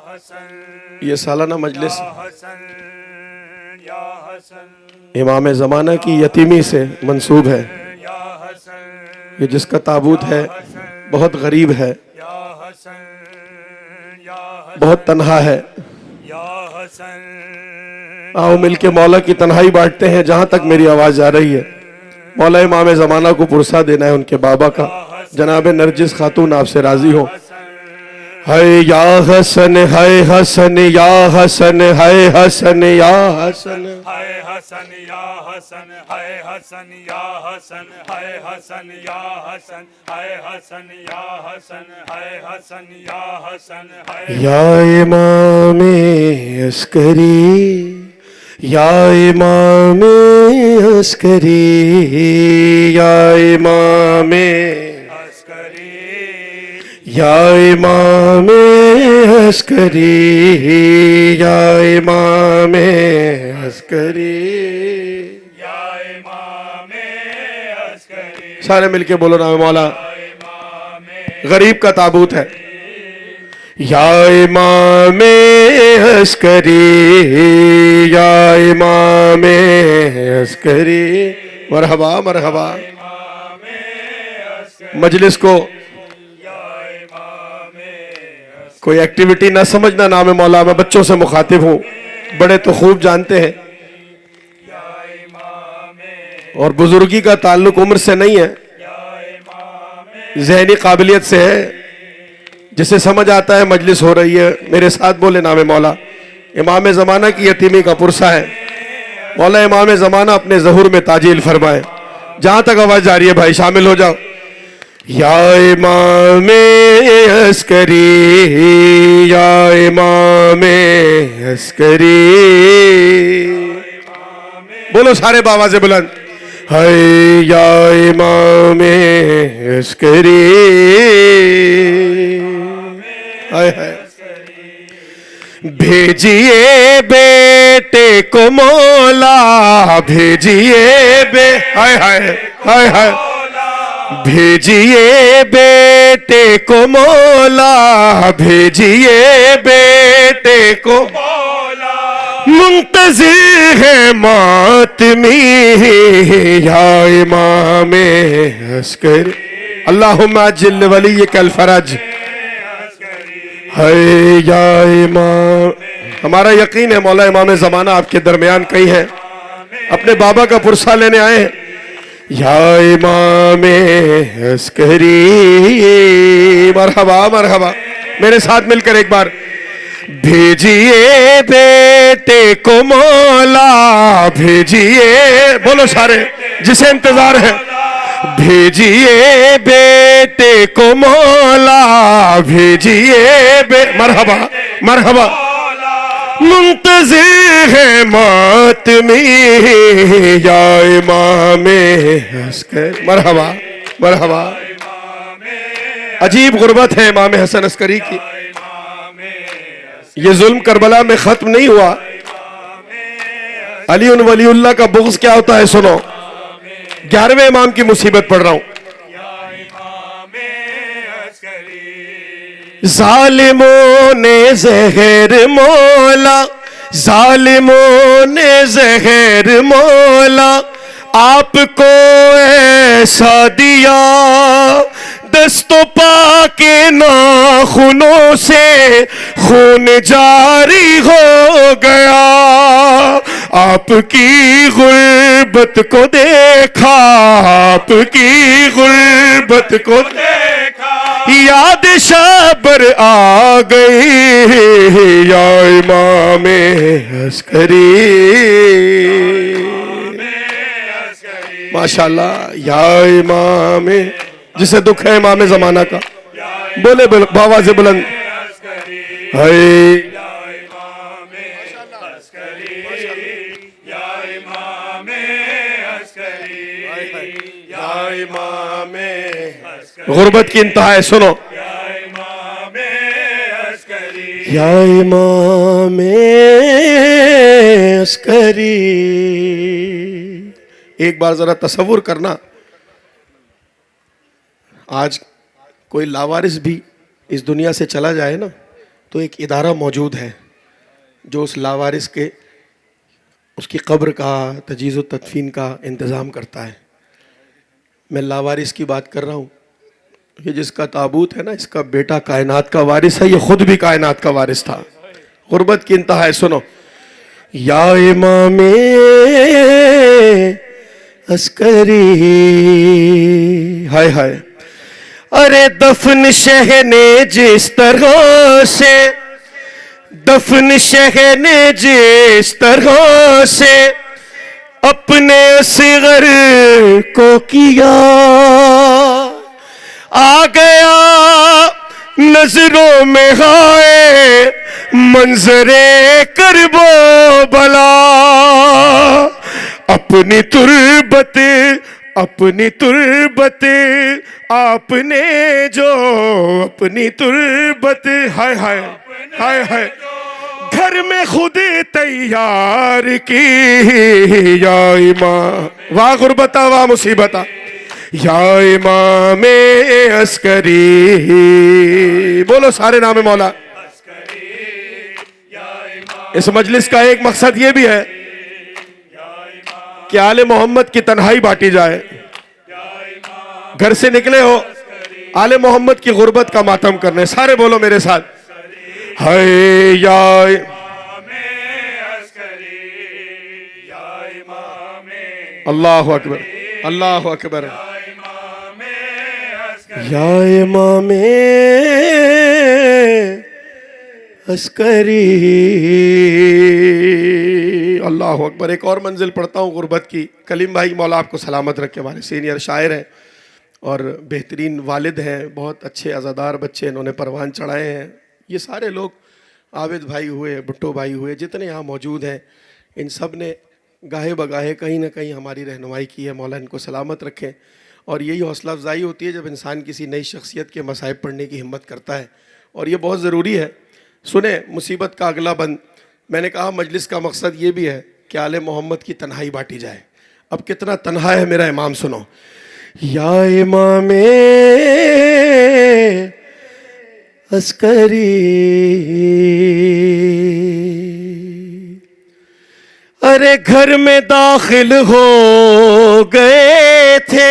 ये सालाना मजलिस इमाम ज़माना की यतीमी से मंसूब है। ये जिसका ताबूत है बहुत गरीब है, बहुत तन्हा है। आओ मिलके मौला की तन्हाई बांटते हैं। जहां तक मेरी आवाज आ रही है, मौला इमाम ज़माना को पुरसा देना है उनके बाबा का। जनाब नरजिस खातून आपसे राजी हो। हाय या हसन, हाय हसन या हसन, हाय हसन या हसन, हाय हसन या हसन, हाय हसन या हसन, हाय हसन या हसन, हाय हसन या हसन, हाय हसन या हसन, या इमाम अस्करी, या इमाम अस्करी, या इमाम अस्करी, या इमाम अस्करी, या इमाम अस्करी। या इमाम अस्करी। सारे मिलके बोलो नाम मौला। गरीब का ताबूत है। या इमाम अस्करी, या इमाम अस्करी। मरहबा मरहबा। मजलिस को कोई एक्टिविटी ना समझना, नाम मौला। मैं बच्चों से मुखातिब हूँ, बड़े तो खूब जानते हैं। और बुजुर्गी का ताल्लुक उम्र से नहीं है, ज़हनी काबिलियत से है। जिसे समझ आता है मजलिस हो रही है, मेरे साथ बोले नाम मौला। इमाम ज़माना की यतीमी का पुरसा है। मौला इमाम ज़माना अपने ज़हूर में ताजील फरमाए। जहां तक आवाज जा रही है भाई शामिल हो जाओ। या इमाम अस्करी, या इमाम अस्करी। बोलो सारे बाबा से बुलंद। हाय या इमाम अस्करी। हाय हाय। भेजिए बेटे को मौला, भेजिए हाय हाय हाय हाय। भेजिए बेटे को मौला, भेजिए बेटे को मौला। मुंतज़िर है मातमी, या इमाम अस्करी। अल्लाहुम्मा अज्जिल वलियकल फरज। हाय या इमाम। हमारा यकीन है मौला इमाम ज़माना आपके दरमियान कई हैं, अपने बाबा का पुरसा लेने आए हैं। या इमाम अस्करी। मरहबा मरहबा। मेरे साथ मिलकर एक बार। भेजिए बेटे को मौला, भेजिए। बोलो सारे जिसे इंतजार है। भेजिए बेटे को मौला, भेजिए मरहबा मरहबा। मुंतज़िर है मातमी, या इमाम अस्करी। मरहबा मरहबा। अजीब गुर्बत है इमाम हसन अस्करी की। ये जुल्म करबला में खत्म नहीं हुआ। अली उन वलीउल्लाह का बुग़्ज़ क्या होता है सुनो। 11वें इमाम की मुसीबत पढ़ रहा हूं। जालिमों ने ज़हर मौला, जालिमों ने ज़हर मौला आपको ऐसा दिया। दस्तों पाके नाखूनों से खून जारी हो गया। आपकी गुर्बत को देखा, आपकी गुर्बत को देखा, याद शबर आ गई। या इमाम अस्करी। माशाल्लाह। या इमाम, जिसे दुख है इमाम ज़माना का, बोले बाबा से बुलंद। हाय गुर्बत की इंतहा है सुनो। या इमाम अस्करी। एक बार जरा तसव्वुर करना, आज कोई लावारिस भी इस दुनिया से चला जाए ना, तो एक इदारा मौजूद है जो उस लावारिस के उसकी कब्र का तजीज़ व तदफीन का इंतज़ाम करता है। मैं लावारिस की बात कर रहा हूँ। ये जिसका ताबूत है ना, इसका बेटा कायनात का वारिस है, ये खुद भी कायनात का वारिस था। गुर्बत की इंतहा है, सुनो। या इमामे अस्करी, हाय हाय, अरे दफन शहने जिस तरह से, दफन शहने जिस तरह से अपने असगर को किया, आ गया नजरों में हाय मंजरे करबो भला, अपनी तुर्बत आपने जो अपनी तुर्बत, हाय हाय हाय हाय, घर में खुद तैयार की। या इमाम, वाह गुरबता वाह मुसीबता, या इमाम अस्करी, बोलो सारे नाम मौला। इस मजलिस का एक मकसद ये भी है कि आले मोहम्मद की तन्हाई बांटी जाए। घर से निकले हो आले मोहम्मद की गुर्बत का मातम करने, सारे बोलो मेरे साथ, हाय या अल्लाहु अकबर, अल्लाहु अकबर, या इमाम अस्करी, अल्लाहु अकबर। एक और मंजिल पढ़ता हूँ गुर्बत की। कलीम भाई मौला आपको सलामत रखे, हमारे सीनियर शायर हैं और बेहतरीन वालिद हैं, बहुत अच्छे अज़ादार बच्चे इन्होंने परवान चढ़ाए हैं। ये सारे लोग, आबिद भाई हुए, भुट्टो भाई हुए, जितने यहाँ मौजूद हैं, इन सब ने गाहे बगाहे कहीं ना कहीं हमारी रहनुमाई की है। मौला इनको सलामत रखें। और यही हौसला अफजाई होती है जब इंसान किसी नई शख्सियत के मसाइब पढ़ने की हिम्मत करता है, और ये बहुत ज़रूरी है। सुने मुसीबत का अगला बंद, मैंने कहा मजलिस का मकसद ये भी है कि आले मोहम्मद की तन्हाई बांटी जाए। अब कितना तन्हा है मेरा इमाम, सुनो। या इमाम अस्करी, अरे घर में दाखिल हो गए थे,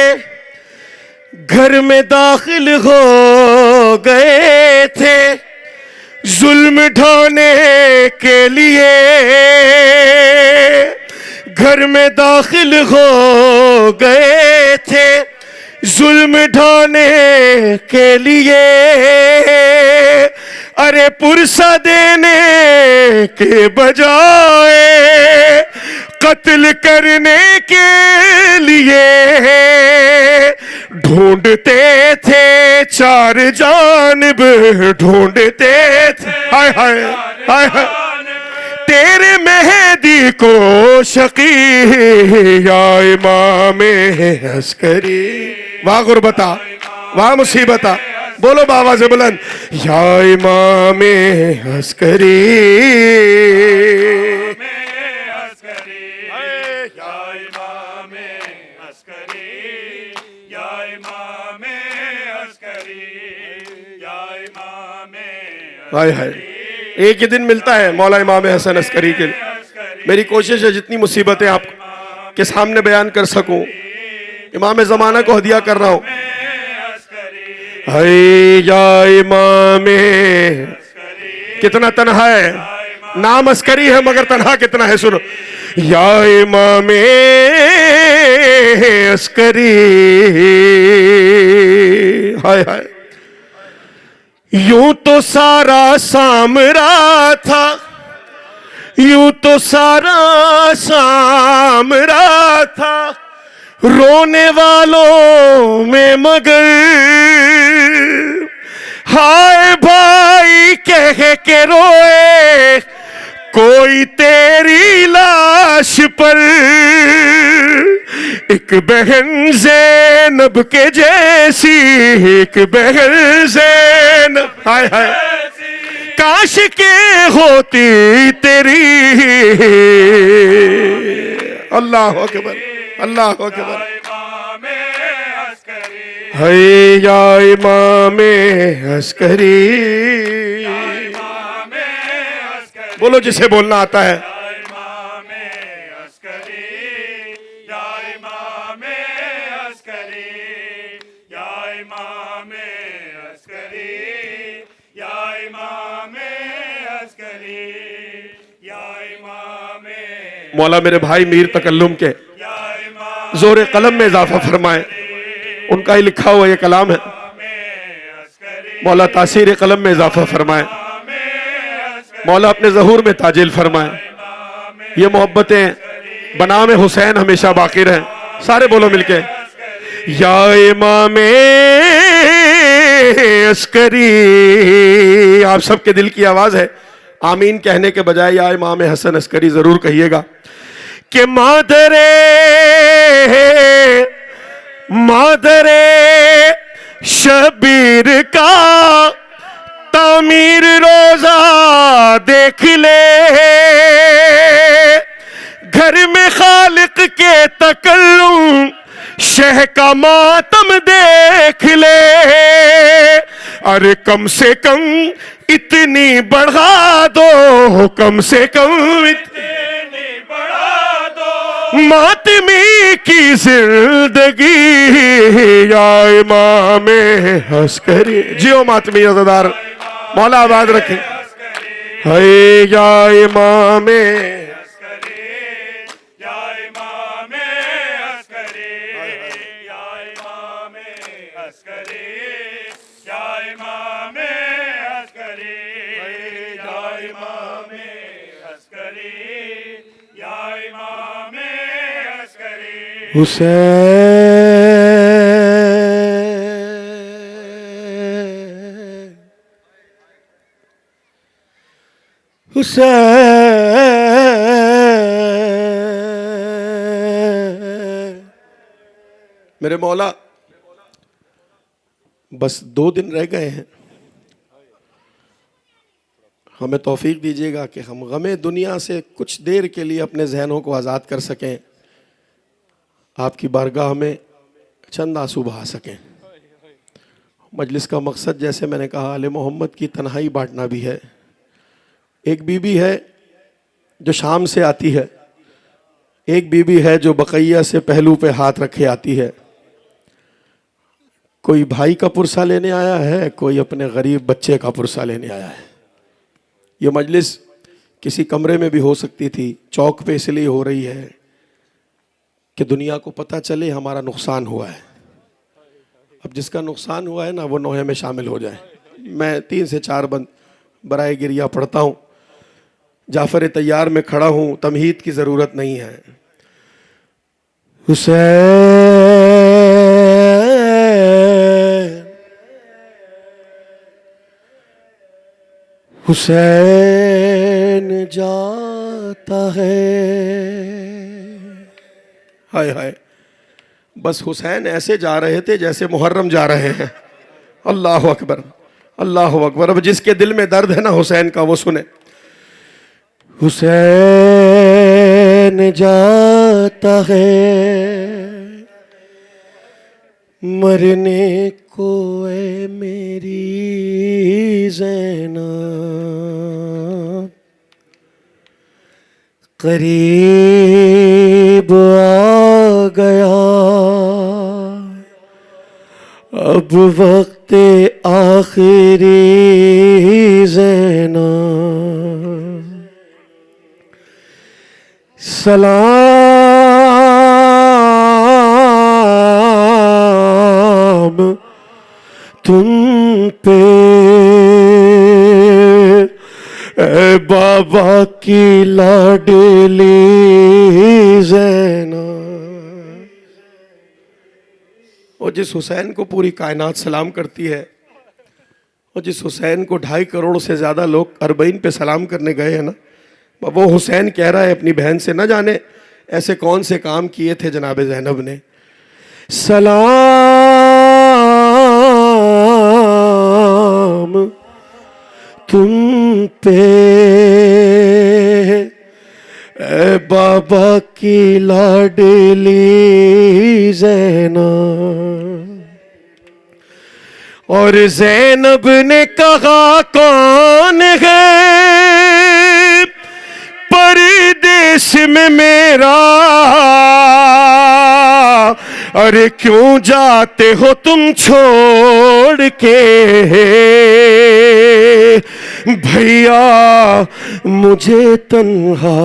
घर में दाखिल हो गए थे जुल्म ढाने के लिए, घर में दाखिल हो गए थे जुल्म ढाने के लिए, अरे पुरसा देने के बजाय कत्ल करने के लिए ढूंढते थे चार जानिब, ढूंढते थे, हाय हाय हाय हाय, तेरे मेहदी को शकी या इमाम अस्करी। वाह गुरबता, वाह मुसीबता, बोलो बाबा से बुलंद, या इमाम अस्करी, हाय हाय। एक ही दिन मिलता है मौला इमाम हसन अस्करी के लिए। मेरी कोशिश है जितनी मुसीबतें आप के सामने बयान कर सकूं, इमाम ज़माना को हदिया कर रहा हूं। हाय या इमाम, कितना तन्हा है, नाम अस्करी है मगर तन्हा कितना है, सुनो। या इमाम अस्करी, हाय हाय। यूं तो सारा सामरा था, यूं तो सारा सामरा था रोने वालों में, मगर हाय भाई कह के रोए कोई तेरी लाश पर, एक बहन ज़ैनब के जैसी, एक बहन ज़ैनब, हाय हाय, काश के होती तेरी। अल्लाह अकबर, अल्लाह अकबर। हाय या इमाम अस्करी, बोलो जिसे बोलना आता है। या इमामे अस्करी, या इमामे अस्करी, या इमामे अस्करी, या इमामे अस्करी, या इमामे, मौला मेरे भाई मीर तकल्लुम के या इमामे जोर कलम में इजाफा फरमाए। उनका ही लिखा हुआ ये कलाम है। अस्करी, मौला तासीर कलम में इजाफा फरमाए। मौला अपने ज़हूर में ताजिल फरमाए। ये मोहब्बतें बनाम हुसैन हमेशा बाकी रहें। सारे बोलो मिलके, या इमामे अस्करी। आप सबके दिल की आवाज है, आमीन कहने के बजाय या इमाम हसन अस्करी जरूर कहिएगा। कि मादरे मादरे शबीर का तामीर रोजा देख ले, घर में खालिक के तकल्लुम शह का मातम देख ले। अरे कम से कम इतनी बढ़ा दो, कम से कम इतनी बढ़ा दो मातमी की जिंदगी। या इमामे अस्करी, जियो मातमी अज़ादार, मौला आबाद रखे। है या इमामे अस्करी, या इमामे अस्करी, या इमामे अस्करी, या इमामे अस्करी, या इमामे अस्करी, या इमामे अस्करी। हुसैन मेरे मौला, बस 2 दिन रह गए हैं। हमें तौफीक दीजिएगा कि हम गमे दुनिया से कुछ देर के लिए अपने जहनों को आज़ाद कर सकें, आपकी बारगाह में चंद आंसू बहा सकें। मजलिस का मकसद जैसे मैंने कहा आले मोहम्मद की तन्हाई बांटना भी है। एक बीबी है जो शाम से आती है, एक बीबी है जो बकैया से पहलू पे हाथ रखे आती है। कोई भाई का पुरसा लेने आया है, कोई अपने गरीब बच्चे का पुरसा लेने आया है। ये मजलिस किसी कमरे में भी हो सकती थी, चौक पे इसलिए हो रही है कि दुनिया को पता चले हमारा नुकसान हुआ है। अब जिसका नुकसान हुआ है ना, वो नोहे में शामिल हो जाए। मैं 3 से 4 बंद बराए गिरिया पढ़ता हूँ। जाफर तैयार में खड़ा हूँ, तमहीद की ज़रूरत नहीं है। हुसैन हुसैन जाता है। हाय हाय, बस हुसैन ऐसे जा रहे थे जैसे मुहर्रम जा रहे हैं। अल्लाह अकबर, अल्लाह अकबर। अब जिसके दिल में दर्द है ना हुसैन का, वो सुने। हुसैन जाता है मरने को ए मेरी ज़ैनब, करीब आ गया अब वक्त आखिरी ज़ैनब। सलाम तुम पे ए बाबा की लाडली ज़ैनब। और जिस हुसैन को पूरी कायनात सलाम करती है, और जिस हुसैन को 2.5 करोड़ से ज़्यादा लोग अरबईन पे सलाम करने गए हैं ना, वो हुसैन कह रहा है अपनी बहन से, न जाने ऐसे कौन से काम किए थे जनाब ज़ैनब ने। सलाम तुम पे ए बाबा की लाडली ज़ैनब। और ज़ैनब ने कहा कौन है जिस्म मेरा, अरे क्यों जाते हो तुम छोड़ के भैया मुझे तन्हा।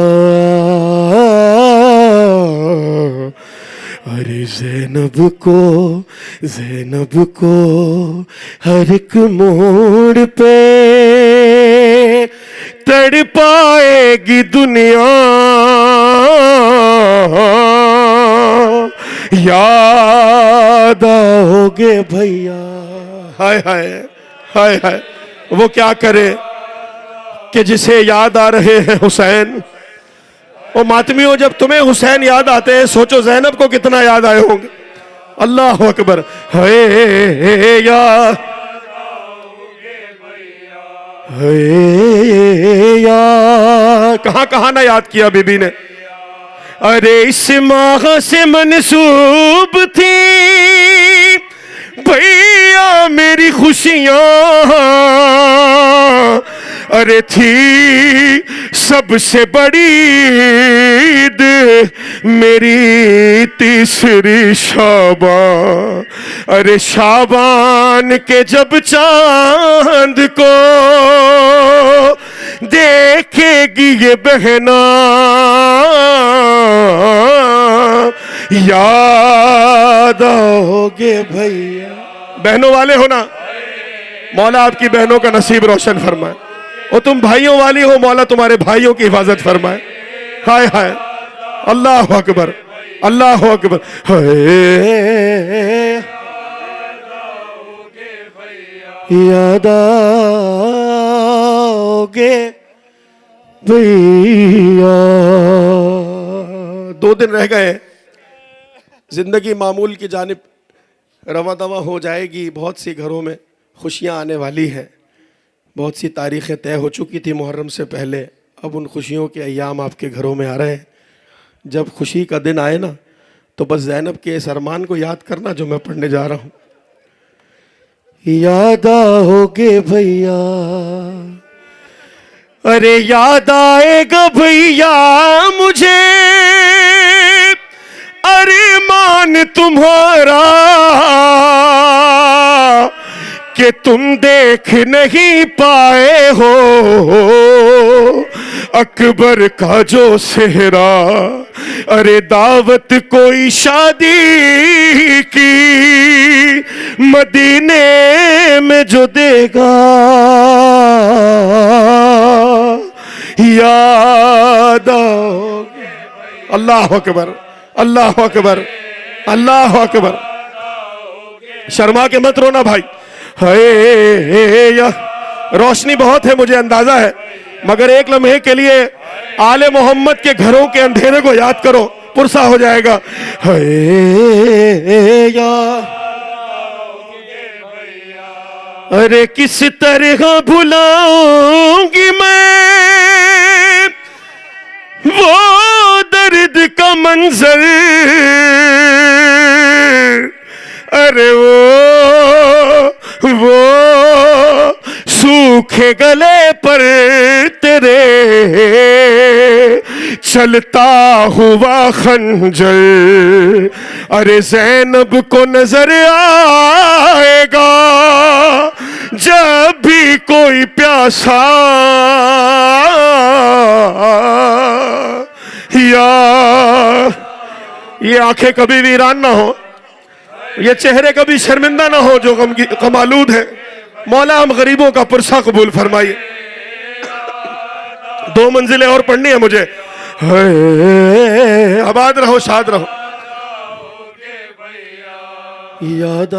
अरे ज़ैनब को हर एक मोड़ पे तड़पाएगी दुनिया, याद आओगे भैया। हाय हाय हाय हाय, वो क्या करे कि जिसे याद आ रहे हैं हुसैन। ओ मातमियों, जब तुम्हें हुसैन याद आते हैं, सोचो ज़ैनब को कितना याद आए होंगे। अल्लाह अकबर। हे या कहां कहां ना याद किया बीबी ने। अरे इस माह से मनसूब थी भैया मेरी खुशियां, अरे थी सबसे बड़ी ईद मेरी तीसरी शाबान। अरे शाबान के जब चांद को देखेगी ये बहना, याद आओगे भैया। बहनों वाले हो ना, मौला आपकी बहनों का नसीब रोशन फरमाए। और तुम भाइयों वाली हो, मौला तुम्हारे भाइयों की हिफाजत फरमाए। हाय हाय, अल्लाह अकबर, अल्लाह अकबर। याद आओगे भैया। 2 दिन रह गए, जिंदगी मामूल की जानिब रवा दवा हो जाएगी। बहुत सी घरों में खुशियां आने वाली हैं। बहुत सी तारीखें तय हो चुकी थी मुहर्रम से पहले, अब उन खुशियों के अय्याम आपके घरों में आ रहे हैं। जब खुशी का दिन आए ना, तो बस ज़ैनब के इस अरमान को याद करना जो मैं पढ़ने जा रहा हूँ। याद आओगे भैया, अरे याद आएगा भैया मुझे अरमान तुम्हारा, कि तुम देख नहीं पाए हो अकबर का जो सेहरा। अरे दावत कोई शादी की मदीने में जो देगा, याद आओगे। अल्लाह अकबर, अल्लाह अकबर, अल्लाह अकबर। शर्मा के मत रोना भाई। रोशनी बहुत है, मुझे अंदाजा है, मगर एक लम्हे के लिए आले मोहम्मद के घरों के अंधेरे को याद करो, पुरसा हो जाएगा। अरे किस तरह भुलाऊंगी मैं वो दर्द का मंजर, अरे वो सूखे गले पर तेरे चलता हुआ खंजर। अरे ज़ैनब को नजर आएगा जब भी कोई प्यासा, या ये आंखें कभी वीरान ना हो, ये चेहरे कभी शर्मिंदा ना हो जो कमालूद है। मौला हम गरीबों का पुरसा कबूल फरमाइए। 2 मंजिलें और पढ़नी है मुझे। आबाद रहो, शाद रहो। याद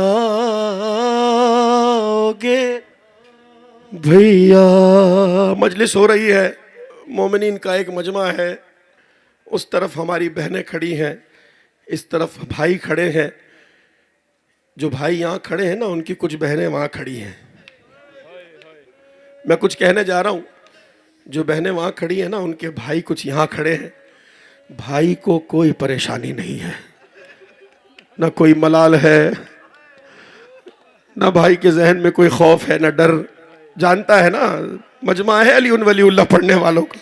आओगे भैया। मजलिस हो रही है, मोमिनीन का एक मजमा है। उस तरफ हमारी बहनें खड़ी हैं, इस तरफ भाई खड़े हैं। जो भाई यहाँ खड़े हैं ना, उनकी कुछ बहनें वहाँ खड़ी हैं। मैं कुछ कहने जा रहा हूँ, जो बहनें वहाँ खड़ी हैं ना, उनके भाई कुछ यहाँ खड़े हैं। भाई को कोई परेशानी नहीं है, ना कोई मलाल है, ना भाई के जहन में कोई खौफ है, ना डर। जानता है ना, मजमा है अली उन वलीउल्लाह पढ़ने वालों का।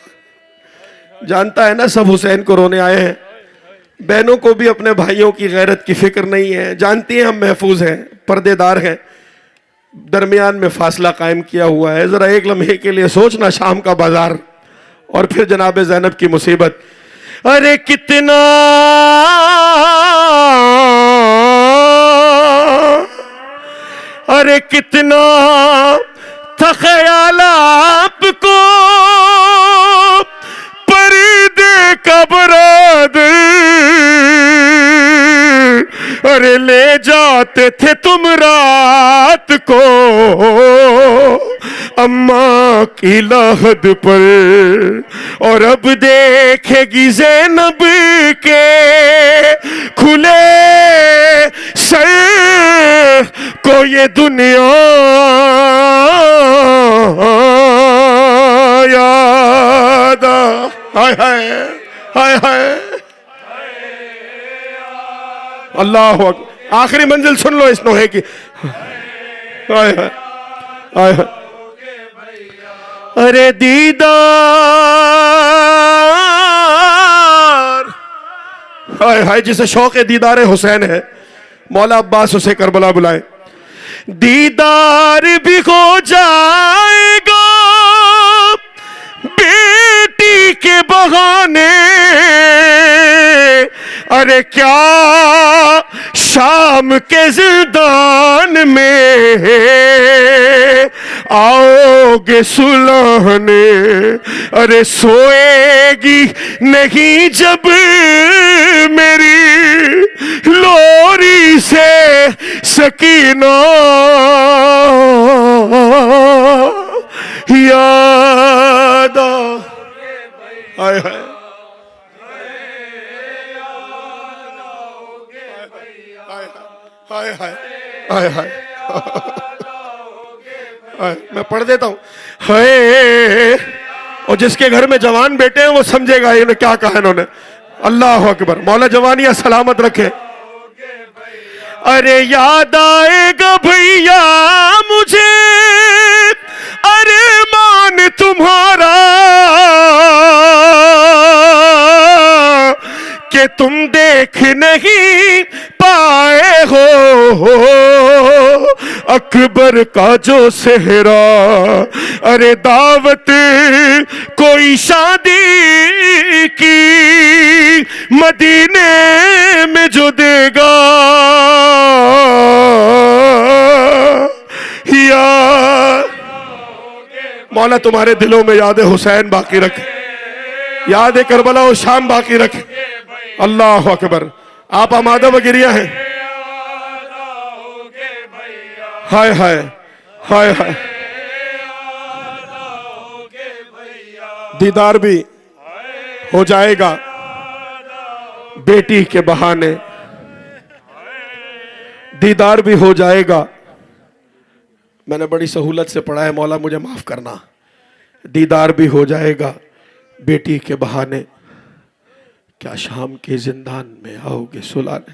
जानता है ना सब हुसैन को रोने आए हैं। बहनों को भी अपने भाइयों की गैरत की फिक्र नहीं है, जानती हैं हम महफूज हैं, पर्देदार हैं, दरमियान में फासला कायम किया हुआ है। जरा एक लम्हे के लिए सोचना, शाम का बाजार और फिर जनाब ज़ैनब की मुसीबत। अरे कितना अरे कितना था ख्याल आपको परिदे का बरादर, अरे ले जाते थे तुम रात को अम्मा की lahad पर, और अब देखेगी ज़ैनब के खुले सर को ये दुनिया याद। हाय हाय हाय हाय, अल्लाह अकबर। आखिरी मंजिल सुन लो इस नोहे की। हाय हाय हाय हाय, अरे दीदार, हाय हाय, जिसे शौक दीदार हुसैन है, मौला अब्बास उसे करबला बुलाए। दीदार भी हो जाएगा बेटी के बहाने, अरे क्या शाम के जिंदान में आओगे सुलहने, अरे सोएगी नहीं जब मेरी लोरी से सकीना याद। हाय हाय हाय हाय हाय हाय, मैं पढ़ देता हूं। हाय, और जिसके घर में जवान बेटे हैं वो समझेगा इन्होंने क्या कहा इन्होंने। अल्लाह अकबर, मौला जवानियां सलामत रखे। अरे याद आएगा भैया मुझे अरे मान तुम्हारा, कि तुम देख नहीं पाए हो अकबर का जो सेहरा, अरे दावत कोई शादी की मदीने में जो देगा यार। मौला तुम्हारे दिलों में याद हुसैन बाकी रखे, याद करबला और शाम बाकी रखे। अल्लाह अकबर। आप आमादा वगिरिया हैं। हाय हाय हाय हाय, दीदार भी हो जाएगा बेटी के बहाने, दीदार भी हो जाएगा। मैंने बड़ी सहूलत से पढ़ा है, मौला मुझे माफ करना। दीदार भी हो जाएगा बेटी के बहाने, क्या शाम के जिंदान में आओगे सुलाने,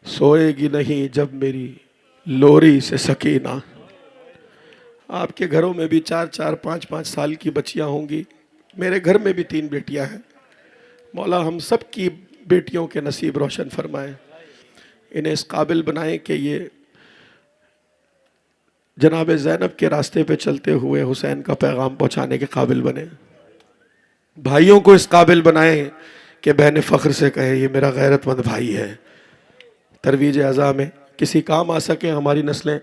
सोएगी नहीं जब मेरी लोरी से सकीना। आपके घरों में भी 4-4, 5-5 साल की बच्चियां होंगी, मेरे घर में भी 3 बेटियां हैं। मौला हम सब की बेटियों के नसीब रोशन फरमाए, इन्हें इस काबिल बनाएं कि ये जनाब ज़ैनब के रास्ते पे चलते हुए हुसैन का पैगाम पहुंचाने के काबिल बने। भाइयों को इस काबिल बनाएं कि बहन फ़ख्र से कहे ये मेरा गैरतमंद भाई है, तरवीज अज़ा में किसी काम आ सके हमारी नस्लें।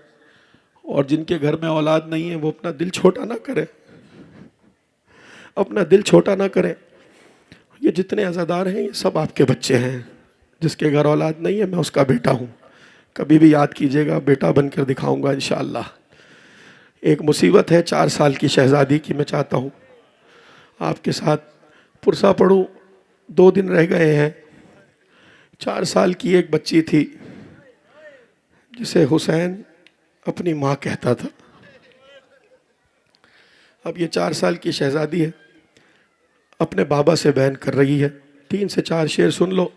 और जिनके घर में औलाद नहीं है वो अपना दिल छोटा ना करें, अपना दिल छोटा ना करें। ये जितने अज़ादार हैं ये सब आपके बच्चे हैं। जिसके घर औलाद नहीं है मैं उसका बेटा हूँ, कभी भी याद कीजिएगा, बेटा बनकर दिखाऊंगा इंशाअल्लाह। एक मुसीबत है 4 साल की शहज़ादी की, मैं चाहता हूँ आपके साथ पुरसा पढ़ूँ। 2 दिन रह गए हैं। 4 साल की एक बच्ची थी जिसे हुसैन अपनी माँ कहता था। अब ये 4 साल की शहज़ादी है, अपने बाबा से बयान कर रही है। 3 से 4 शेर सुन लो।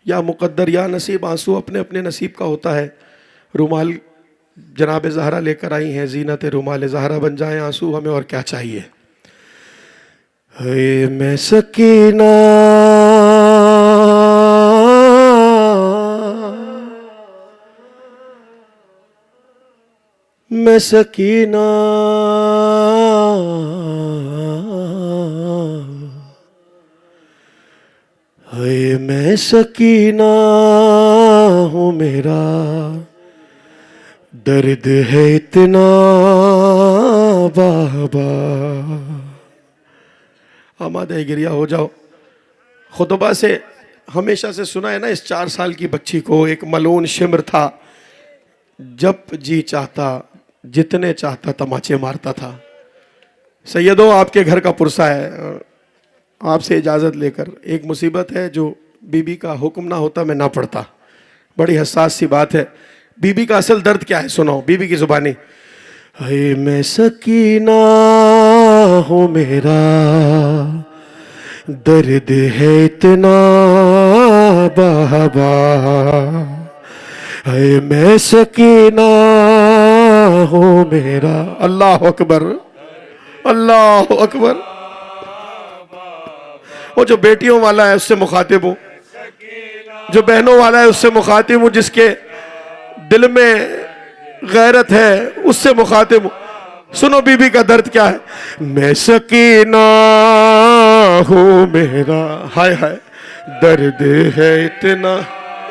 या मुक़द्दर या नसीब, आंसू अपने अपने नसीब का होता है। रुमाल जनाब ज़हरा लेकर आई हैं, ज़ीनत रुमाल ज़हरा बन जाए आंसू हमें, और क्या चाहिए। है मैं सकीना मैं सकीना है मैं सकीना हूँ मेरा दर्द है इतना बाबा। आमादे गिरिया हो जाओ। खुतबा से हमेशा से सुना है ना, इस 4 साल की बच्ची को एक मलून शिमर था, जब जी चाहता जितने चाहता तमाचे मारता था। सैयदों, आपके घर का पुरसा है, आपसे इजाज़त लेकर, एक मुसीबत है जो बीबी का हुक्म ना होता मैं ना पढ़ता। बड़ी हसास सी बात है। बीबी का असल दर्द क्या है सुनो, बीबी की जुबानी। है मैं सकीना हूँ मेरा दर्द है इतना बाबा। है मैं सकीना हूँ मेरा। अल्लाह अकबर, अल्लाह अकबर। वो जो बेटियों वाला है उससे मुखातिब हूँ, जो बहनों वाला है उससे मुखातिब हूँ, जिसके दिल में गैरत है उससे मुखातिब हूँ। सुनो बीबी का दर्द क्या है। मैं सकीना हूँ मेरा, हाय हाय दर्द है इतना,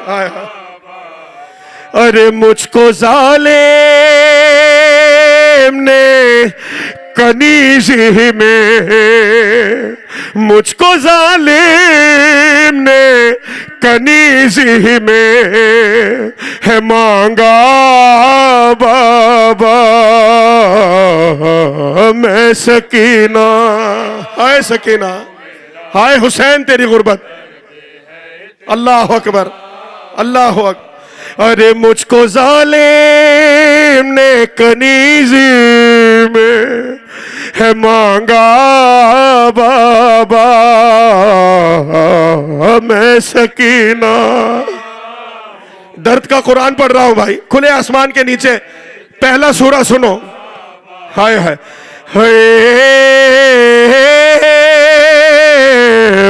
हाय हाय। अरे मुझको जालिम ने कनीज़ी में, मुझको जालिम ने कनीज़ी में है मांगा बाबा। मैं सकीना, हाय सकीना, हाय हुसैन तेरी गुर्बत। अल्लाह अकबर, अल्लाह अकबर। अरे मुझको जालिम ने कनीज़ी में है मांगा बाबा। मैं सकीना। दर्द का कुरान पढ़ रहा हूं भाई, खुले आसमान के नीचे, पहला सूरा सुनो। हाय हाय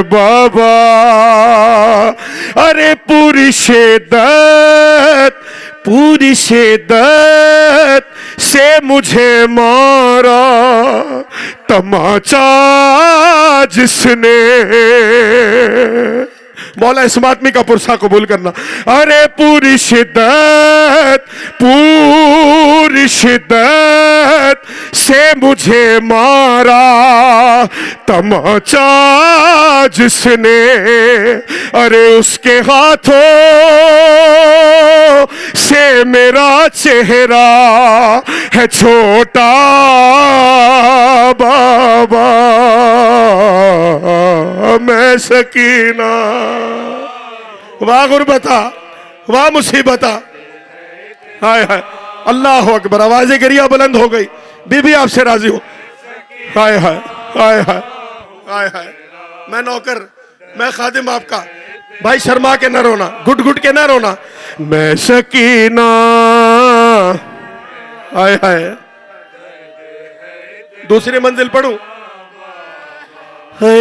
बाबा। अरे पूरी शिद्दत, पूरी शिद्दत से मुझे मारा तमाचा जिसने। मौला इस्मातमी का पुरसा कबूल करना। अरे पूरी शिद्दत, पूरी शिद्दत से मुझे मारा तमाचा जिसने। अरे उसके हाथों से मेरा चेहरा है छोटा बाबा। मैं सकीना। वाह गुरबता, वाह मुसीबता, हाय हाय। अल्लाह अकबर। आवाज़ें गिरिया बुलंद हो गई। बीबी आपसे राजी हो। हाय हाय, हाय हाय, हाय हाय। मैं नौकर, मैं खादिम आपका। भाई शर्मा के न रोना, घुट घुट के न रोना। मैं सकीना, हाय हाय। दूसरी मंजिल पढ़ूं। है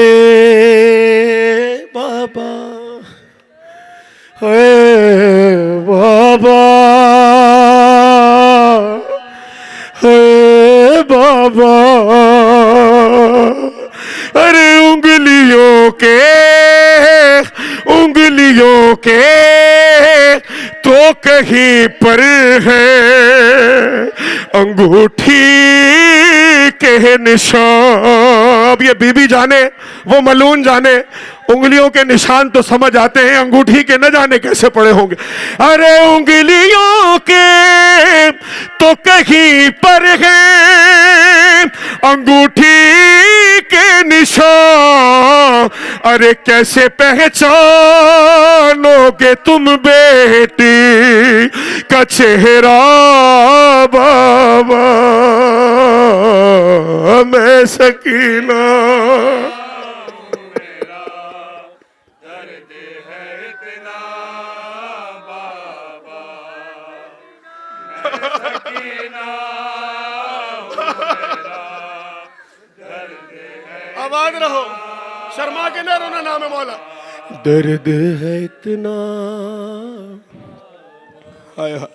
बाबा, है बाबा, है बाबा। अरे उंगलियों के, उंगलियों के तो कहीं पर है अंगूठी के निशान। अब ये बीबी जाने, वो मलून जाने, उंगलियों के निशान तो समझ आते हैं, अंगूठी के न जाने कैसे पड़े होंगे। अरे उंगलियों के तो कहीं पर है अंगूठी के निशान। अरे कैसे पहचानोगे तुम बेटी का चेहरा बाबा। मैं सकीना। आबाद रहो, शर्मा के ना रोना, नाम है मौला। दर्द है इतना, हाय हाय,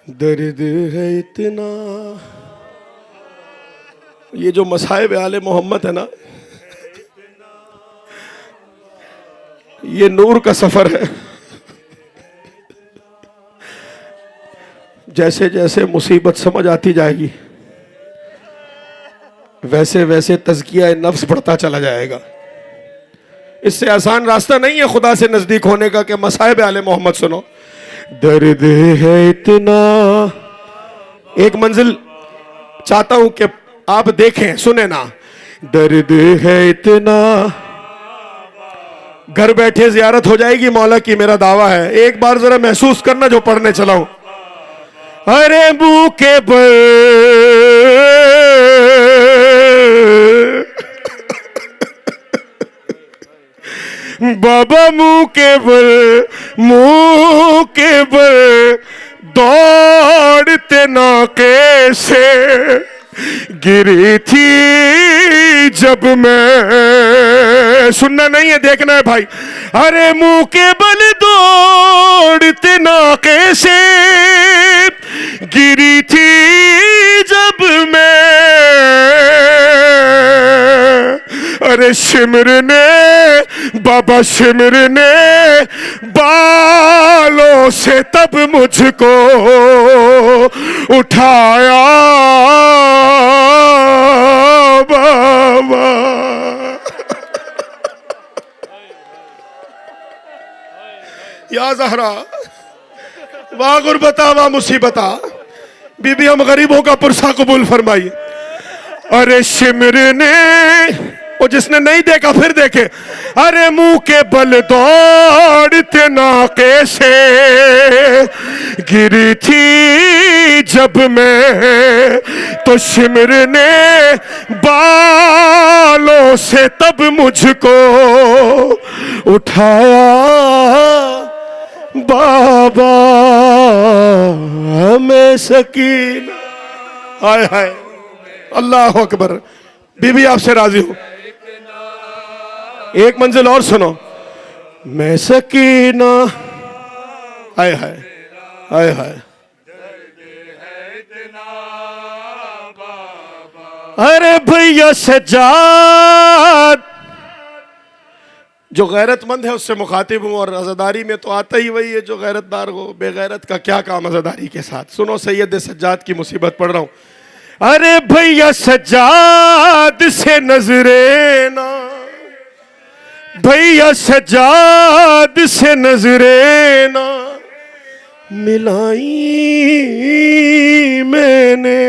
दर्द है इतना। ये जो मसाइब आले मोहम्मद है ना, ये नूर का सफर है। जैसे जैसे मुसीबत समझ आती जाएगी, वैसे वैसे तज़किया नफ्स बढ़ता चला जाएगा। इससे आसान रास्ता नहीं है खुदा से नजदीक होने का कि मसाइब आले मोहम्मद सुनो। दर्द है इतना, एक मंजिल चाहता हूं कि आप देखें, सुने ना। दर्द है इतना, घर बैठे जियारत हो जाएगी मौला की, मेरा दावा है। एक बार जरा महसूस करना जो पढ़ने चला हूं। अरे मुंह के बल बाबा, मुंह के बल दौड़ते नाके से गिरी थी जब मैं, सुनना नहीं है देखना है भाई। अरे मुंह के बल दौड़ते नाके से गिरी थी जब मैं, अरे शिमर ने, बाबा शिमर ने बालों से तब मुझको उठाया बाबा। या ज़हरा, वाह गुरबता वाह मुसीबता, बीबी हम गरीबों का पुरसा कबूल फरमाइए। अरे शिमर ने, वो जिसने नहीं देखा फिर देखे। अरे मुंह के बल दौड़ते नाके से गिरी थी जब मैं, तो शिमर ने बालों से तब मुझको उठाया बाबा। मैं सकीना, हाय हाय, अल्लाह अकबर। बीबी आपसे राजी हूं, एक मंजिल और सुनो। मैं सकीना, हाय हाय हाय हाय, अरे भैया सज्जाद, जो गैरतमंद है उससे मुखातिब हूं, और अज़ादारी में तो आता ही वही है जो गैरतदार हो। बेगैरत का क्या काम अज़ादारी के साथ। सुनो, सैयद सज्जाद की मुसीबत पढ़ रहा हूं। अरे भैया सज्जाद से नजरे ना, भैया सज्जाद से नजरे ना मिलाई मैंने।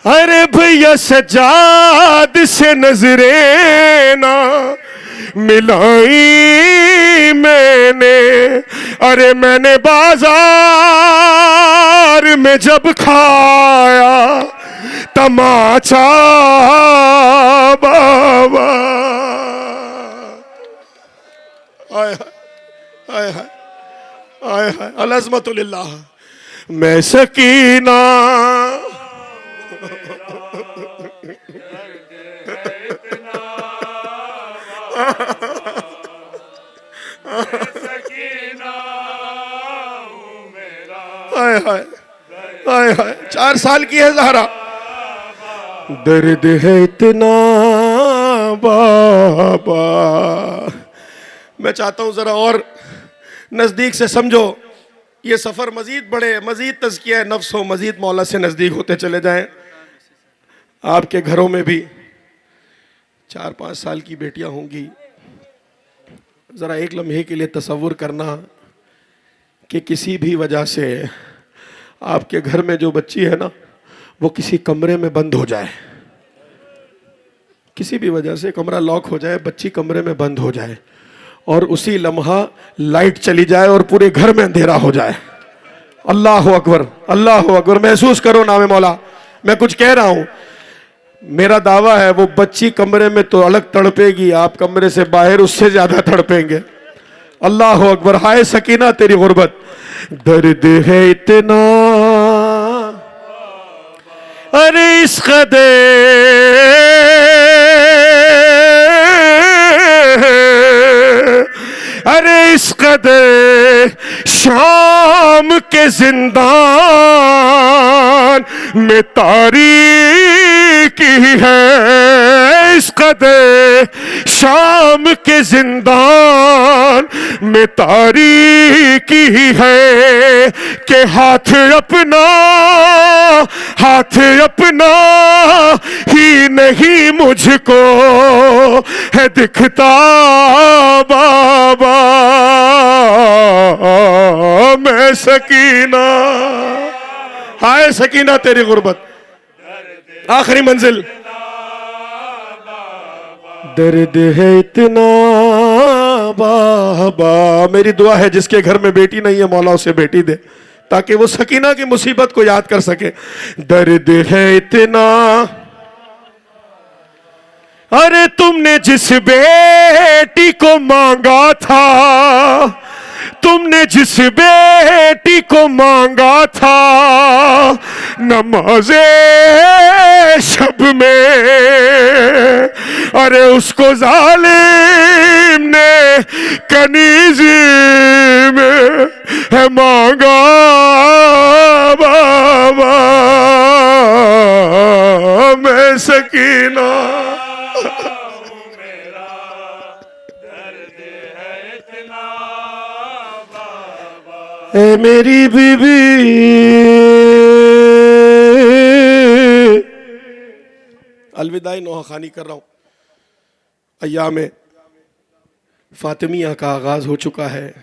अरे भैया सज्जाद से नजरे ना मिलाई मैंने। अरे मैंने बाजार में जब खाया तमाचा बाबा। आय हाय आय हाय, अलअज़मतुलिल्लाह। मैं सकीना, हाय हाय हाय हाय, 4 साल की है ज़हरा। दर्द है इतना बाबा। मैं चाहता हूं जरा और नजदीक से समझो, ये सफर मजीद बढ़े, मजीद तज़किया नफ्स हो, मजीद मौला से नजदीक होते चले जाएं। आपके घरों में भी 4-5 साल की बेटियां होंगी। जरा एक लम्हे के लिए तसव्वुर करना कि किसी भी वजह से आपके घर में जो बच्ची है ना, वो किसी कमरे में बंद हो जाए, किसी भी वजह से कमरा लॉक हो जाए, बच्ची कमरे में बंद हो जाए, और उसी लम्हा लाइट चली जाए और पूरे घर में अंधेरा हो जाए। अल्लाह अकबर, अल्लाह अकबर। महसूस करो नाम मौला, मैं कुछ कह रहा हूं। मेरा दावा है वो बच्ची कमरे में तो अलग तड़पेगी, आप कमरे से बाहर उससे ज्यादा तड़पेंगे। अल्लाह अकबर। हाय सकीना तेरी गुर्बत। दर्द है इतना, अरे इस कदर इश्क दे शाम के जिंदान में तारीकी है, इश्क दे शाम के जिंदान में तारीकी है कि हाथ अपना ही नहीं मुझको है दिखता बाबा, मैं सकीना, हाय सकीना तेरी गुर्बत आखिरी मंजिल, दर्द है इतना बाबा। मेरी दुआ है जिसके घर में बेटी नहीं है मौला उसे बेटी दे ताकि वो सकीना की मुसीबत को याद कर सके। दर्द है इतना, अरे तुमने जिस बेटी को मांगा था, तुमने जिस बेटी को मांगा था नमाज़े शब में, अरे उसको जालिम ने कनीज़ी में है मांगा बाबा, मैं सकीना ए मेरी बीबी, अलविदाई नौखानी कर रहा हूं। अय्याम फातिमिया का आगाज हो चुका है।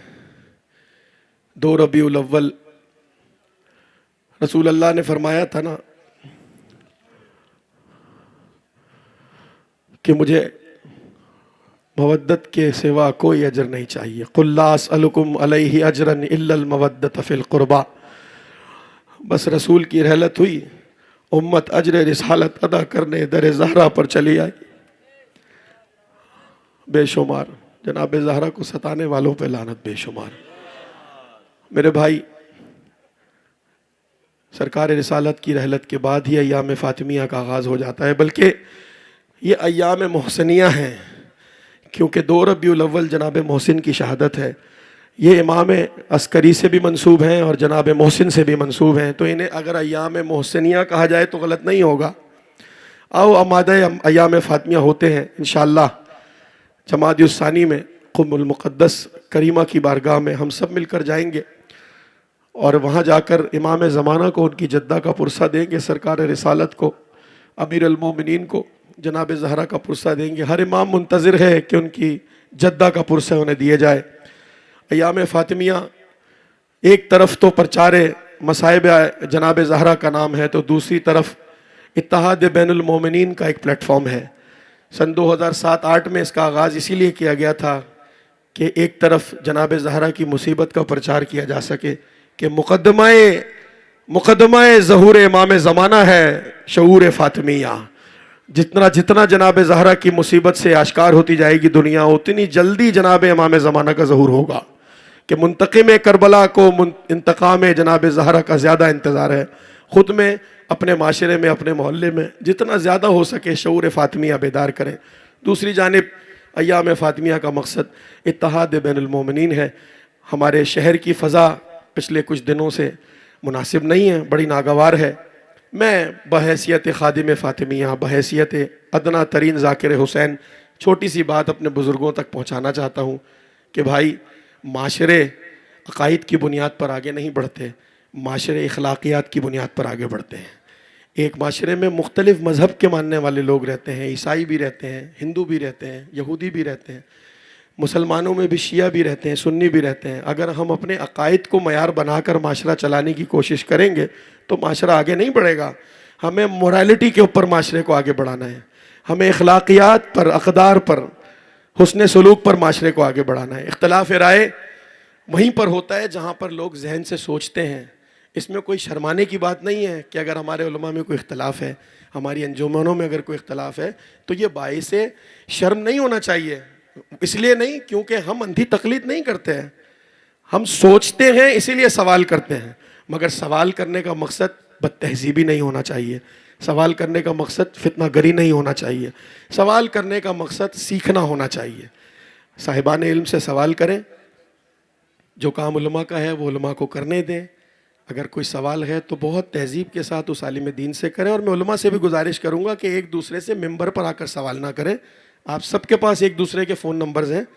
2 रबीउल अव्वल रसूल अल्लाह ने फरमाया था ना कि मुझे मवद्दत के सिवा कोई अजर नहीं चाहिए। कुल ला अस्अलुकुम अलैहि अजरन इल्लल मवद्दत फिल कुर्बा। बस रसूल की रहलत हुई, उम्मत अजर रिसालत अदा करने दर ज़हरा पर चली आई। बेशुमार जनाब ज़हरा को सताने वालों पे लानत बेशुमार। मेरे भाई, सरकार रिसालत की रहलत के बाद ही अय्याम फातिमिया का आगाज़ हो जाता है, बल्कि ये अय्याम मोहसिनिया हैं, क्योंकि 2 रबीउल अव्वल जनाब मोहसिन की शहादत है। ये इमाम अस्करी से भी मंसूब हैं और जनाब मोहसिन से भी मंसूब हैं, तो इन्हें अगर अय्याम मोहसिनिया कहा जाए तो गलत नहीं होगा। आओ अमादे अय्याम फातिमिया होते हैं इंशाअल्लाह जमात-उस-सानी में कुम्मुल मुक़द्दस करीमा की बारगाह में हम सब मिलकर जाएंगे और वहाँ जाकर इमाम ज़माना को उनकी जद्दा का पुरसा देंगे, सरकार रिसालत को, अमीर अल-मोमिनीन को जनाब ज़हरा का पुरसा देंगे। हर इमाम मुंतज़िर है कि उनकी जद्दा का पुरसा उन्हें दिए जाए। अय्याम फातिमिया एक तरफ तो प्रचार मसाइब जनाब ज़हरा का नाम है, तो दूसरी तरफ इत्तेहाद बैनुल मोमिनीन का एक प्लेटफॉर्म है। सन 2007-8 में इसका आगाज़ इसीलिए किया गया था कि एक तरफ जनाब ज़हरा की मुसीबत का प्रचार किया जा सके कि मुक़द्दमाए ज़हूर इमाम ज़माना है शऊर फातिमिया। जितना जितना जनाब ज़हरा की मुसीबत से आश्कार होती जाएगी दुनिया, उतनी जल्दी जनाब इमाम ज़माना का ज़हूर होगा कि मुंतक़िम करबला को इंतकाम जनाब ज़हरा का ज़्यादा इंतज़ार है। ख़ुद में, अपने माशरे में, अपने मोहल्ले में जितना ज़्यादा हो सके शऊर फातिमिया बेदार करें। दूसरी जानिब अय्याम फातिमिया का मकसद इत्तेहाद बैनुल मोमिनीन है। हमारे शहर की फ़ज़ा पिछले कुछ दिनों से मुनासिब नहीं है, बड़ी नागवार है। मैं बहैसियत खादिम फातिमिया, बहैसियत अदना तरीन ज़ाकिर हुसैन छोटी सी बात अपने बुज़ुर्गों तक पहुँचाना चाहता हूँ कि भाई, माशरे अक़ाइद की बुनियाद पर आगे नहीं बढ़ते, माशरे अखलाक़ियात की बुनियाद पर आगे बढ़ते हैं। एक माशरे में मुख्तलिफ़ मज़हब के मानने वाले लोग रहते हैं, ईसाई भी रहते हैं, हिंदू भी रहते हैं, यहूदी भी रहते हैं, मुसलमानों में भी शिया भी रहते हैं, सुन्नी भी रहते हैं। अगर हम अपने अक़ाइद को मयार बनाकर माशरा चलाने की कोशिश करेंगे तो माशरा आगे नहीं बढ़ेगा। हमें मोरालिटी के ऊपर माशरे को आगे बढ़ाना है, हमें अखलाक़ियात पर, अक़दार पर, हुस्न सलूक पर माशरे को आगे बढ़ाना है। इख्तिलाफ़ राय वहीं पर होता है जहाँ पर लोग जहन से सोचते हैं। इसमें कोई शर्माने की बात नहीं है कि अगर हमारे उलमा में कोई इख्तिलाफ़ है, हमारी अंजुमनों में अगर कोई इख्तिलाफ़ है, तो ये बाइस शर्म नहीं होना चाहिए। इसलिए नहीं क्योंकि हम अंधी तकलीद नहीं करते हैं, हम सोचते हैं इसीलिए सवाल करते हैं। मगर सवाल करने का मकसद बदतहज़ीबी नहीं होना चाहिए, सवाल करने का मकसद फितनागरी नहीं होना चाहिए, सवाल करने का मकसद सीखना होना चाहिए। साहिबान इल्म से सवाल करें, जो काम उलमा का है वो उलमा को करने दें। अगर कोई सवाल है तो बहुत तहजीब के साथ उस आलिम दीन से करें। और मैं उलमा से भी गुजारिश करूँगा कि एक दूसरे से मिंबर पर आकर सवाल ना करें। आप सबके पास एक दूसरे के फ़ोन नंबर्स हैं,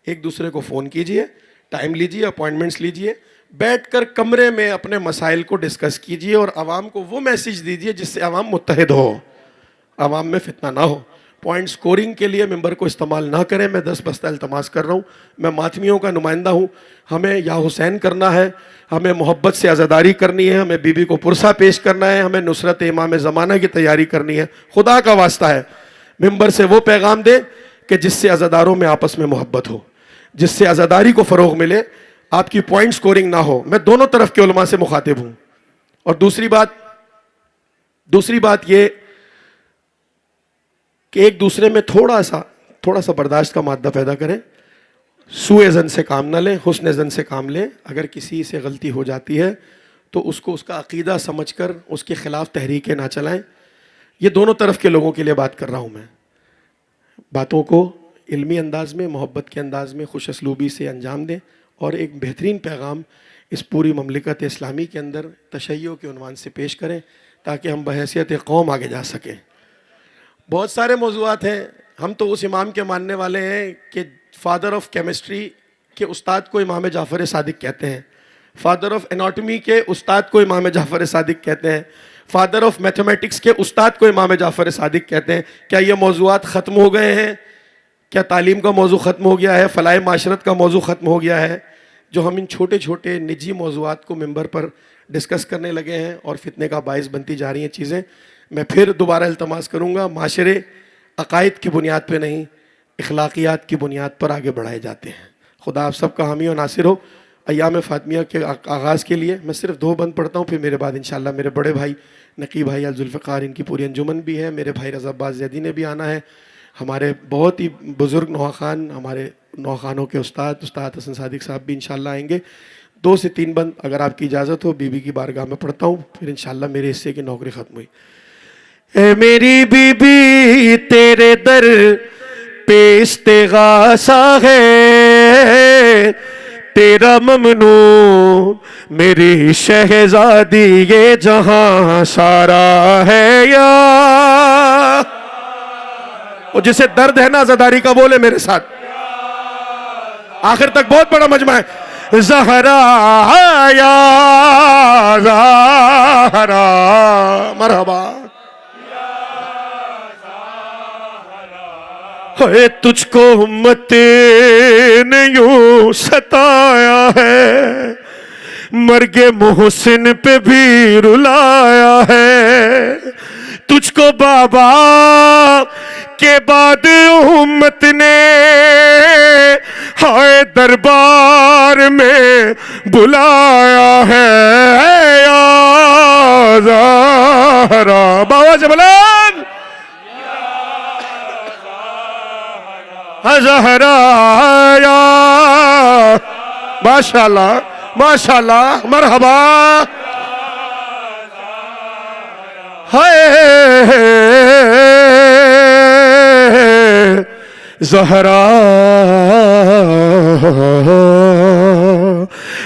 एक दूसरे को फ़ोन कीजिए, टाइम लीजिए, अपॉइंटमेंट्स लीजिए, बैठकर कमरे में अपने मसाइल को डिस्कस कीजिए और आवाम को वो मैसेज दीजिए जिससे आवाम मुत्तहिद हो, आवाम में फितना ना हो। पॉइंट स्कोरिंग के लिए मेंबर को इस्तेमाल ना करें। मैं 10 बस्ता इल्तमास कर रहा हूँ, मैं मातमियों का नुमाइंदा हूँ। हमें या हुसैन करना है, हमें मोहब्बत से आज़ादारी करनी है, हमें बीबी को पुरसा पेश करना है, हमें नुसरत इमाम ज़माना की तैयारी करनी है। खुदा का वास्ता है मेंबर से वो पैगाम दे कि जिससे अज़ादारों में आपस में मोहब्बत हो, जिससे आज़ादारी को फ़रोग मिले, आपकी पॉइंट स्कोरिंग ना हो। मैं दोनों तरफ के उलमा से मुखातिब हूँ। और दूसरी बात ये कि एक दूसरे में थोड़ा सा बर्दाश्त का मादा पैदा करें। सूए ज़न से काम ना लें, हुस्न ज़न से काम लें। अगर किसी से गलती हो जाती है तो उसको उसका अकीदा समझकर उसके ख़िलाफ़ तहरीकें ना चलाएं। ये दोनों तरफ के लोगों के लिए बात कर रहा हूँ मैं। बातों को इल्मी अंदाज में, मोहब्बत के अंदाज में, खुश असलूबी से अंजाम दें और एक बेहतरीन पैगाम इस पूरी ममलिकत इस्लामी के अंदर तशय्यो के उन्वान से पेश करें ताकि हम बहैसियत कौम आगे जा सकें। बहुत सारे मौज़ूआत हैं। हम तो उस इमाम के मानने वाले हैं कि फादर ऑफ केमिस्ट्री के उस्ताद को इमाम जाफ़र सादिक कहते हैं, फादर ऑफ एनाटॉमी के उस्ताद को इमाम जाफ़र सादिक कहते हैं, फादर ऑफ मैथमेटिक्स के उस्ताद को इमाम जाफ़र सादिक कहते हैं। क्या ये मौज़ूआत ख़त्म हो गए हैं? क्या तालीम का मौजू ख़त्म हो गया है? फ़लाए माशरत का मौजू ख़त्म हो गया है? जो हम इन छोटे छोटे निजी मौज़ूआत को मिंबर पर डिस्कस करने लगे हैं और फितने का बायस बनती जा रही हैं चीज़ें। मैं फिर दोबारा इल्तमास करूँगा, माशरे अकायद की बुनियाद पर नहीं, इखलाकियात की बुनियाद पर आगे बढ़ाए जाते हैं। खुदा आप सबका हामी और नासिर हो। अय्याम फ़ातिमिया के आगाज़ के लिए मैं सिर्फ 2 बंद पढ़ता हूँ, फिर मेरे बाद इंशाअल्लाह मेरे बड़े भाई नकी भाई जुल्फ़िकार, इनकी पूरी अंजुमन भी है, मेरे भाई रज़ा अब्बास ज़ैदी ने भी आना है, हमारे बहुत ही बुज़ुर्ग नौहा खान, हमारे नौहा खानों के उस्ताद हसन सादिक साहब भी इंशाअल्लाह आएंगे। 2 से 3 बंद अगर आपकी इजाज़त हो बीबी की बारगाह में पढ़ता हूँ, फिर इंशाअल्लाह मेरे हिस्से की नौकरी ख़त्म हुई। ए मेरी बीबी तेरे दर पे इस्तिग़ासा है, तेरा ममनून मेरी शहजादी ये जहां सारा है या। और जिसे दर्द है ना आज़ादारी का बोले मेरे साथ, आखिर तक बहुत बड़ा मजमा है। ज़हरा या ज़हरा मरहबा, है तुझको उम्मत ने यूं सताया है, मर्गे मोहसिन पे भी रुलाया है। तुझको बाबा के बाद उम्मत ने हाय दरबार में बुलाया है या ज़हरा। बाबा से बुलान ज़हरा या माशाअल्लाह माशाअल्लाह मरहबा। हाय ज़हरा,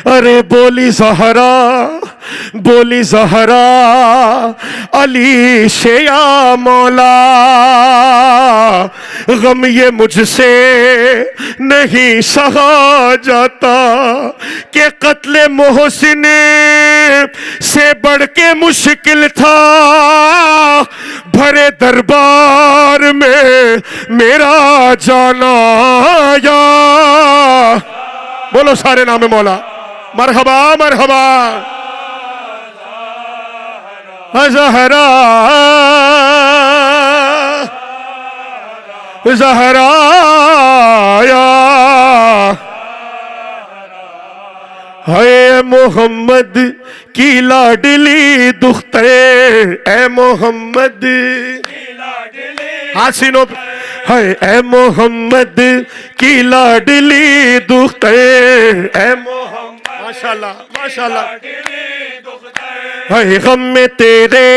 अरे बोली ज़हरा, बोली ज़हरा अली से या मौला, गम ये मुझसे नहीं सहा जाता कि कत्ले मोहसिन से बढ़ के मुश्किल था भरे दरबार में मेरा जाना या। बोलो सारे नाम मौला, मरहबा मरहबा। ज़हरा ज़हरा या है मोहम्मद की लाडली दुख्ते, ए मोहम्मद की लाडली, हासिनो है ए मोहम्मद की लाडली दुख्ते, ए मोहम्मद माशाल्लाह माशाल्लाह। है गम में तेरे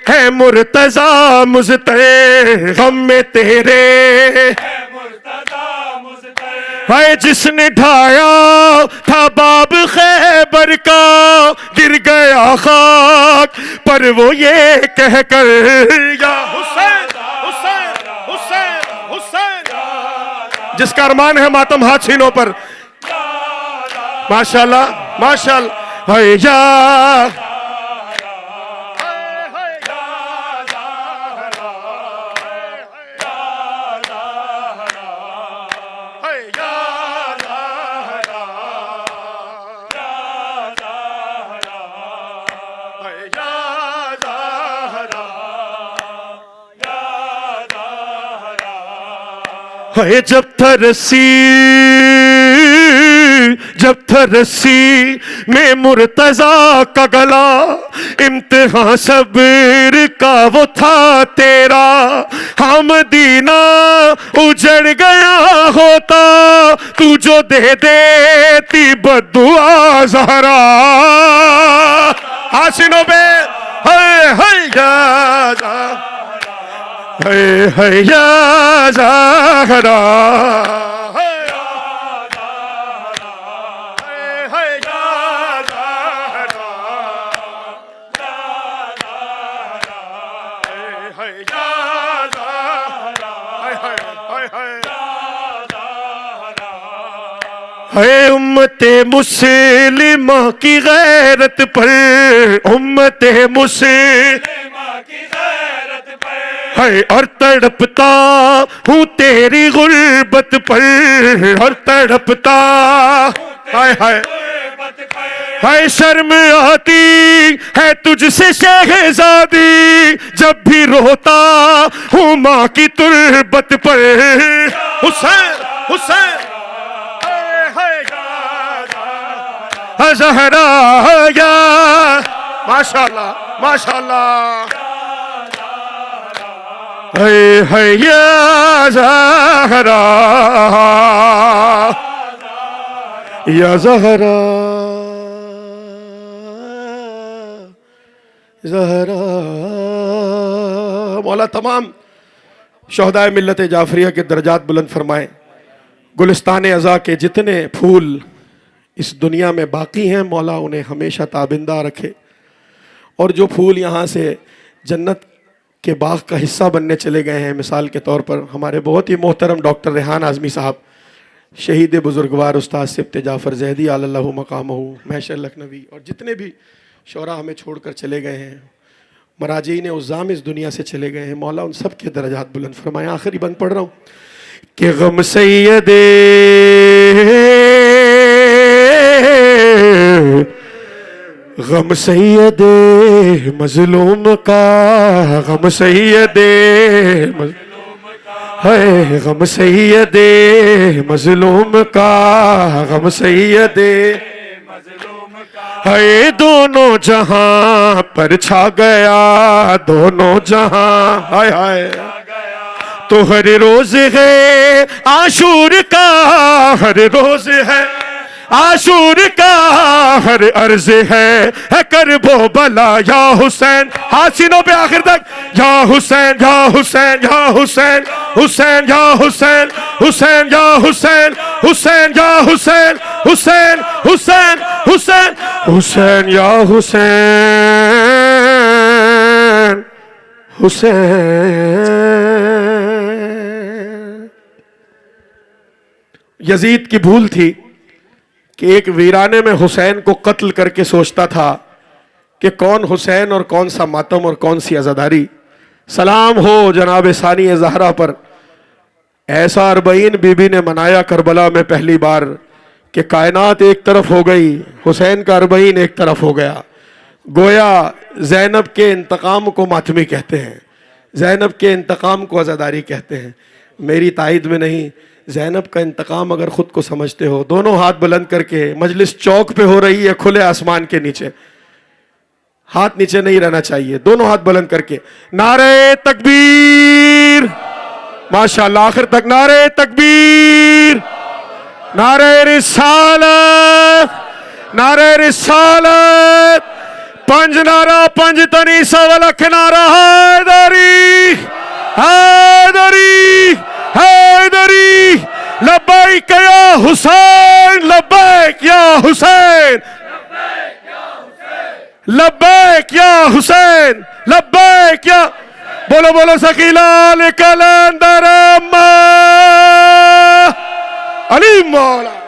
है मुर्तज़ा मुज़ते, गम में तेरे है जिसने ढाया था बाब खैबर का, गिर गया खाक पर वो ये कहकर या हुसैन हुसैन हुसैन हुसैन, जिसका अरमान है मातम हाथ सीनों पर, माशाल्लाह माशाल्लाह, है या है जब था रस्सी में मुर्तजा का गला, इम्तिहान सब्र का वो था तेरा, हाँ मदीना उजड़ गया होता तू जो दे देती बद्दुआ ज़हरा। हासिनों पे है या ज़हरा, है उम्मते मुस्लिमा की गैरत पर, उम्मते मुस्लिमा की गैरत पर है, और तड़पता हूँ तेरी गुर्बत पर, और तड़पता हाय हाय हाय, शर्म आती है तुझसे शहजादी, जब भी रोता हूँ माँ की तुरबत पर। हुसैन हुसैन ज़हरा या माशाल्लाह माशाल्लाह, है या ज़हरा या ज़हरा ज़हरा। मौला तमाम शोहदाए मिल्लत जाफरिया के दर्जात बुलंद फरमाए, गुलिस्तान अज़ा के जितने फूल इस दुनिया में बाकी हैं मौला उन्हें हमेशा ताबिंदा रखे, और जो फूल यहाँ से जन्नत के बाग का हिस्सा बनने चले गए हैं, मिसाल के तौर पर हमारे बहुत ही मोहतरम डॉक्टर रेहान आज़मी साहब, शहीद बुजुर्गवार उस्ताद सिब्त जाफ़र ज़ैदी अल्लाहु मकामहू महशर लखनवी, और जितने भी शोरा हमें छोड़कर चले गए हैं, मराजीन उज़्ज़ाम इस दुनिया से चले गए हैं, मौला उन सब के दर्जात बुलंद फरमाए। आखिरी बंद पढ़ रहा हूँ कि गम सैयदे गम सैयदे मज़लूम का, गम सैयदे है, गम सैयदे मज़लूम का, गम सैयदे है, दोनों जहां पर छा गया, दोनों जहां हाय हाय, तो हर रोज है आशूर का, हर रोज है आशूर का, हर अर्ज है करबो बला या हुसैन। हासिनों पे आखिर तक या हुसैन या हुसैन या हुसैन हुसैन या हुसैन हुसैन या हुसैन हुसैन या हुसैन हुसैन हुसैन हुसैन हुसैन या हुसैन हुसैन। यजीद की भूल थी कि एक वीराने में हुसैन को कत्ल करके सोचता था कि कौन हुसैन और कौन सा मातम और कौन सी अज़ादारी। सलाम हो जनाब सानी ज़हरा पर, ऐसा 40 बीबी ने मनाया करबला में पहली बार कि कायनात एक तरफ हो गई, हुसैन का 40 एक तरफ हो गया। गोया ज़ैनब के इंतकाम को मातमी कहते हैं, ज़ैनब के इंतकाम को अज़ादारी कहते हैं। मेरी तायद में नहीं, ज़ैनब का इंतकाम अगर खुद को समझते हो, दोनों हाथ बुलंद करके, मजलिस चौक पे हो रही है खुले आसमान के नीचे, हाथ नीचे नहीं रहना चाहिए, दोनों हाथ बुलंद करके नारे तकबीर, माशाअल्लाह आखिर तक नारे तकबीर, नारे रिसालत, नारे रिसालत, पंज नारा पंज तनी सवलख नारा हैदरी हैदरी हैदरी लब्बैक या हुसैन, लब्बैक या हुसैन, लब्बैक या। बोलो बोलो सकीलाल कलंदर अली मौला।